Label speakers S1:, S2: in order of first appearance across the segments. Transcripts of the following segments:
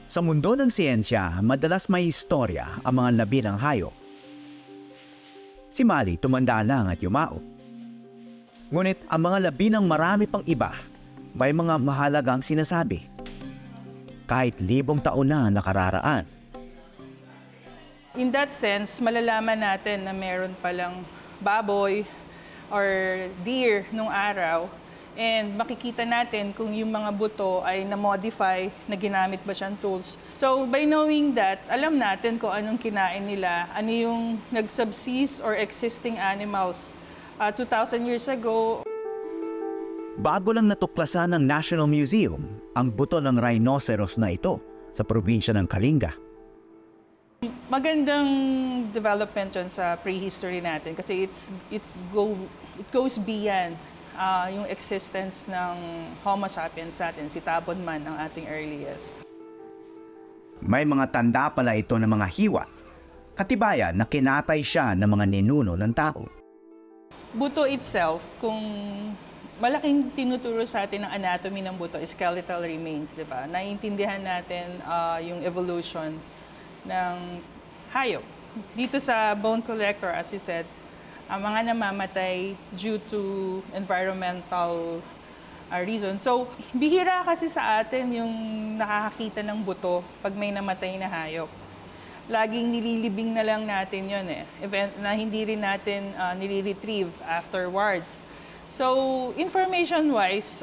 S1: Sa mundo ng siyensya, madalas may istorya ang mga labi ng hayop. Si Mali tumanda lang at yumao. Ngunit ang mga labi ng marami pang iba, may mga mahalagang sinasabi. Kahit libong taon na nakararaan.
S2: In that sense, malalaman natin na meron palang baboy or deer nung araw. And makikita natin kung yung mga buto ay na-modify, na ginamit ba siyang tools. So by knowing that, alam natin kung anong kinain nila, ano yung nag-subsist or existing animals 2,000 years ago.
S1: Bago lang natuklasan ng National Museum ang buto ng rhinoceros na ito sa probinsya ng Kalinga.
S2: Magandang development yun sa prehistory natin kasi it goes beyond yung existence ng Homo sapiens natin, si Tabon Man ang ating earliest.
S1: May mga tanda pala ito ng mga hiwa, katibayan na kinatay siya ng mga ninuno ng tao.
S2: Buto itself, kung malaking tinuturo sa atin ng anatomy ng buto, skeletal remains, di ba? Naiintindihan natin yung evolution ng hayop. Dito sa bone collector, as you said, ang mga namamatay due to environmental reason. So, bihira kasi sa atin yung nakakakita ng buto pag may namatay na hayop. Laging nililibing na lang natin yun event na hindi rin natin nire-retrieve afterwards. So, information-wise,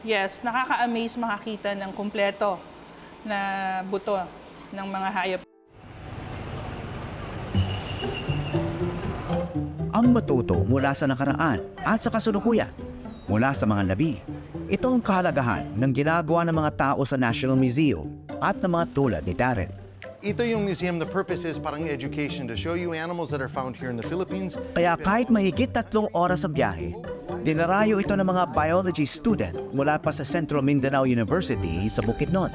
S2: yes, nakaka-amaze makakita ng kumpleto na buto ng mga hayop.
S1: Ang matuto mula sa nakaraan at sa kasalukuyan mula sa mga labi. Ito ang kahalagahan ng ginagawa ng mga tao sa National Museum at ng mga tulad ni Darren.
S3: Ito yung museum, the purpose is parang education to show you animals that are found here in the Philippines.
S1: Kaya kahit mahigit 3 oras sa biyahe, dinarayo ito ng mga biology student mula pa sa Central Mindanao University sa Bukidnon.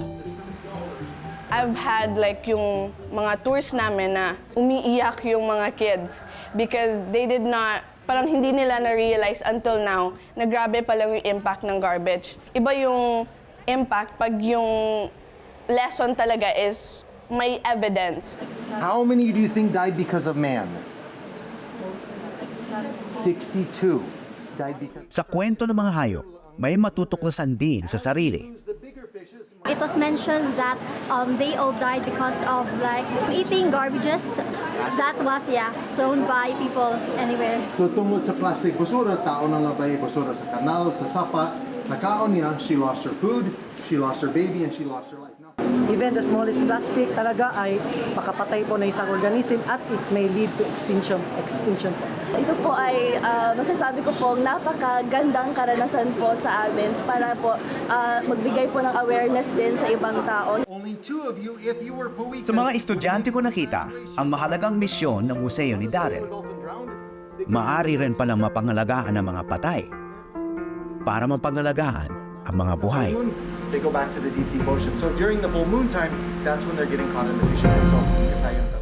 S4: I've had like yung mga tours namin na umiiyak yung mga kids because they did not, parang hindi nila na-realize until now na grabe pala yung impact ng garbage. Iba yung impact pag yung lesson talaga is may evidence.
S3: How many do you think died because of man? 62 died because...
S1: Sa kwento ng mga hayop, may matutuklasan din sa sarili.
S5: It was mentioned that they all died because of like eating garbages that was thrown by people anywhere.
S3: Tutungod sa plastic basura, tao na labay basura sa kanal, sa sapa, nakaon niya, she lost her food, she lost her baby, and she lost her life.
S6: Even the smallest plastic talaga ay makapatay po na isang organism at it may lead to extinction po.
S7: Ito po ay masasabi ko po napakagandang karanasan po sa amin para po magbigay po ng awareness din sa ibang tao.
S1: Sa mga estudyante ko nakita ang mahalagang misyon ng museo ni Darren. Maari rin palang mapangalagaan ang mga patay para mapangalagaan ang mga buhay.
S3: They go back to the deep ocean. So during the full moon time, that's when they're getting caught in the fishing net. So,